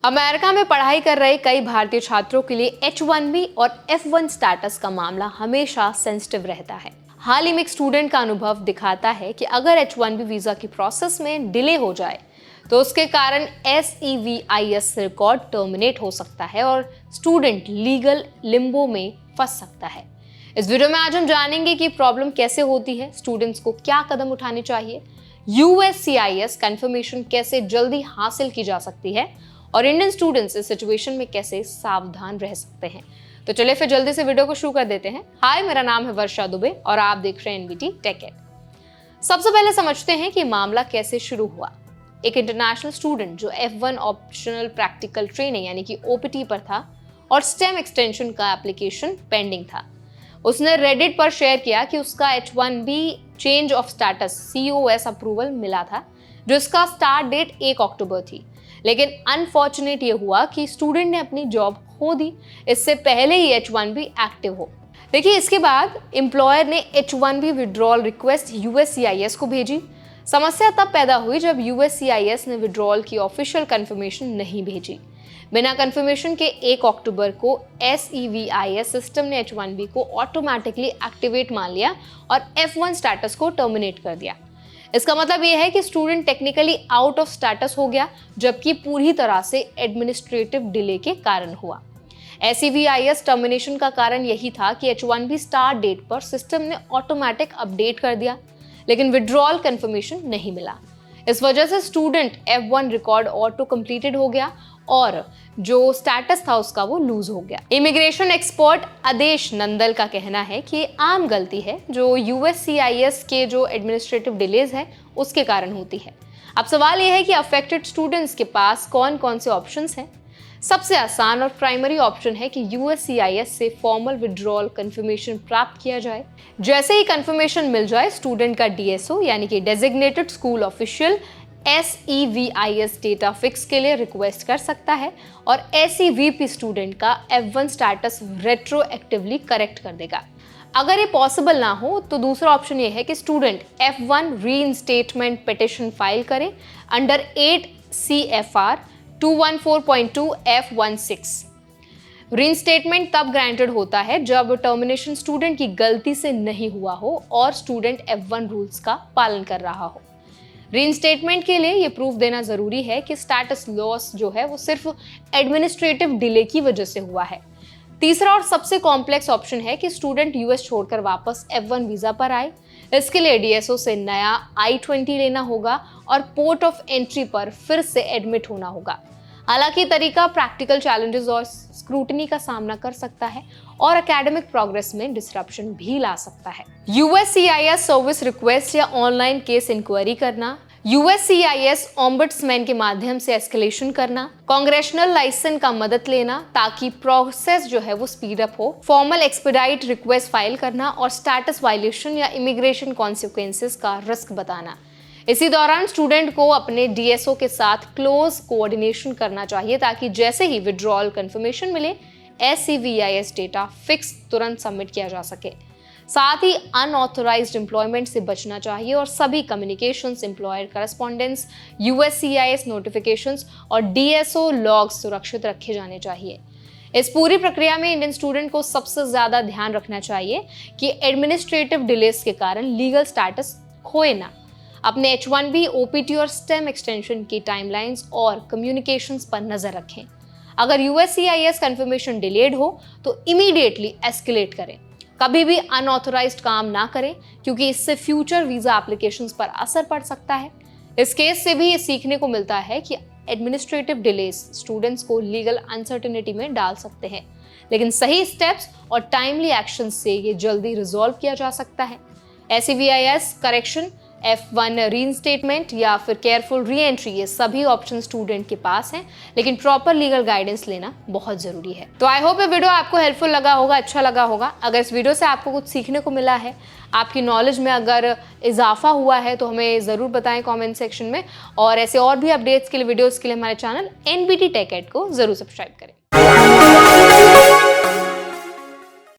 America में पढ़ाई कर रहे कई भारतीय छात्रों के लिए H1B और F1 स्टेटस का मामला हमेशा सेंसिटिव रहता है। हाल ही में एक स्टूडेंट का अनुभव दिखाता है कि अगर H1B वीजा की प्रोसेस में डिले हो जाए तो उसके कारण SEVIS रिकॉर्ड टर्मिनेट हो सकता है और स्टूडेंट लीगल लिम्बो में फंस सकता है। इस वीडियो में आज हम जानेंगे कि प्रॉब्लम कैसे होती है, स्टूडेंट्स को क्या कदम उठाने चाहिए, USCIS कंफर्मेशन कैसे जल्दी हासिल की जा सकती है और इंडियन स्टूडेंट्स इस सिचुएशन में कैसे सावधान रह सकते हैं। तो चलिए फिर जल्दी से वीडियो को शुरू कर देते हैं। हाय, मेरा नाम है वर्षा दुबे और आप देख रहे हैं NBT टेक एड। सबसे पहले समझते हैं कि मामला कैसे शुरू हुआ। एक इंटरनेशनल स्टूडेंट जो F1 ऑप्शनल प्रैक्टिकल ट्रेनिंग यानी कि OPT पर था और स्टेम एक्सटेंशन का एप्लीकेशन पेंडिंग था, उसने रेडिट पर शेयर किया कि उसका H1B change of status COS approval मिला था, जिसका स्टार्ट डेट 1 अक्टूबर थी। लेकिन अनफॉर्चुनेट ये हुआ कि स्टूडेंट ने अपनी जॉब खो दी इससे पहले ही H1B एक्टिव हो। देखिए, इसके बाद एम्प्लॉयर ने H1B विड्रॉल रिक्वेस्ट USCIS को भेजी। समस्या तब पैदा हुई जब USCIS ने विड्रॉल की ऑफिशियल कंफर्मेशन नहीं भेजी। बिना कंफर्मेशन के 1 अक्टूबर को SEVIS सिस्टम ने H1B को ऑटोमेटिकली एक्टिवेट मान लिया और F1 स्टेटस को टर्मिनेट कर दिया। इसका मतलब यह है कि student technically out of status हो गया, जबकि पूरी तरह से एडमिनिस्ट्रेटिव डिले के कारण हुआ। SEVIS टर्मिनेशन का कारण यही था कि H1B स्टार्ट डेट पर सिस्टम ने ऑटोमेटिक अपडेट कर दिया, लेकिन विड्रॉल कंफर्मेशन नहीं मिला। इस वजह से student F1 record auto completed हो गया और जो स्टेटस था उसका वो लूज हो गया। इमिग्रेशन एक्सपर्ट आदेश नंदल का कहना है कि ये आम गलती है जो USCIS के जो एडमिनिस्ट्रेटिव डिलेज है उसके कारण होती है। अब सवाल ये है कि अफेक्टेड स्टूडेंट्स के पास कौन कौन से ऑप्शंस हैं। सबसे आसान और प्राइमरी ऑप्शन है कि USCIS से फॉर्मल विड्रॉल कंफर्मेशन प्राप्त किया जाए। जैसे ही कंफर्मेशन मिल जाए, स्टूडेंट का DSO यानी कि designated school official SEVIS data fix के लिए रिक्वेस्ट कर सकता है और SEVP स्टूडेंट का F1 स्टेटस रेट्रोएक्टिवली करेक्ट कर देगा। अगर ये पॉसिबल ना हो तो दूसरा ऑप्शन ये है कि स्टूडेंट F1 रीइंस्टेटमेंट पिटिशन फाइल करे अंडर 8 CFR 214.2 F16। रीइंस्टेटमेंट तब ग्रांटेड होता है जब टर्मिनेशन स्टूडेंट की गलती से नहीं हुआ हो और स्टूडेंट F1 रूल्स का पालन कर रहा हो। रीइंस्टेटमेंट के लिए ये प्रूफ देना जरूरी है कि स्टेटस लॉस जो है वो सिर्फ एडमिनिस्ट्रेटिव डिले की वजह से हुआ है। तीसरा और सबसे कॉम्प्लेक्स ऑप्शन है कि स्टूडेंट US छोड़कर वापस F1 वीजा पर आए। इसके लिए DSO से नया I-20 लेना होगा और पोर्ट ऑफ एंट्री पर फिर से एडमिट होना होगा। हालांकि तरीका प्रैक्टिकल चैलेंजेस और स्क्रूटनी का सामना कर सकता है और एकेडमिक प्रोग्रेस में डिसरप्शन भी ला सकता है। USCIS सर्विस रिक्वेस्ट या ऑनलाइन केस इंक्वायरी करना, USCIS ऑम्बड्समैन के माध्यम से एस्केलेशन करना, कांग्रेशनल लाइसेंस का मदद लेना ताकि प्रोसेस जो है वो स्पीड अप हो, फॉर्मल एक्सपेडाइट रिक्वेस्ट फाइल करना और स्टेटस वायलेशन या इमिग्रेशन कॉन्सिक्वेंसेस का रिस्क बताना। इसी दौरान स्टूडेंट को अपने DSO के साथ क्लोज कोऑर्डिनेशन करना चाहिए ताकि जैसे ही विड्रॉल कंफर्मेशन मिले SEVIS डेटा फिक्स तुरंत सबमिट किया जा सके। साथ ही अनऑथराइज्ड एम्प्लॉयमेंट से बचना चाहिए और सभी communications, employer correspondence, USCIS notifications और DSO लॉग्स सुरक्षित रखे जाने चाहिए। इस पूरी प्रक्रिया में इंडियन स्टूडेंट को सबसे ज्यादा ध्यान रखना चाहिए कि एडमिनिस्ट्रेटिव डिलेस के कारण लीगल स्टेटस खोए ना। अपने H1B, OPT और स्टेम एक्सटेंशन की टाइमलाइंस और कम्युनिकेशंस पर नजर रखें। अगर USCIS कंफर्मेशन डिलेड हो तो इमीडिएटली एस्केलेट करें। कभी भी अनऑथराइज्ड काम ना करें क्योंकि इससे फ्यूचर वीजा एप्लीकेशंस पर असर पड़ सकता है। इस केस से भी ये सीखने को मिलता है कि एडमिनिस्ट्रेटिव डिलेज स्टूडेंट्स को लीगल अनसर्टेनिटी में डाल सकते हैं, लेकिन सही स्टेप्स और टाइमली एक्शन से ये जल्दी रिजॉल्व किया जा सकता है। SEVIS करेक्शन, F1 रीइंस्टेटमेंट या फिर केयरफुल री एंट्री, ये सभी ऑप्शन स्टूडेंट के पास हैं, लेकिन प्रॉपर लीगल गाइडेंस लेना बहुत जरूरी है। तो आई होप ये वीडियो आपको हेल्पफुल लगा होगा, अच्छा लगा होगा। अगर इस वीडियो से आपको कुछ सीखने को मिला है, आपकी नॉलेज में अगर इजाफा हुआ है तो हमें ज़रूर बताएं कमेंट सेक्शन में। और ऐसे और भी अपडेट्स के लिए, वीडियोज़ के लिए हमारे चैनल NBT टेक एड को ज़रूर सब्सक्राइब करें।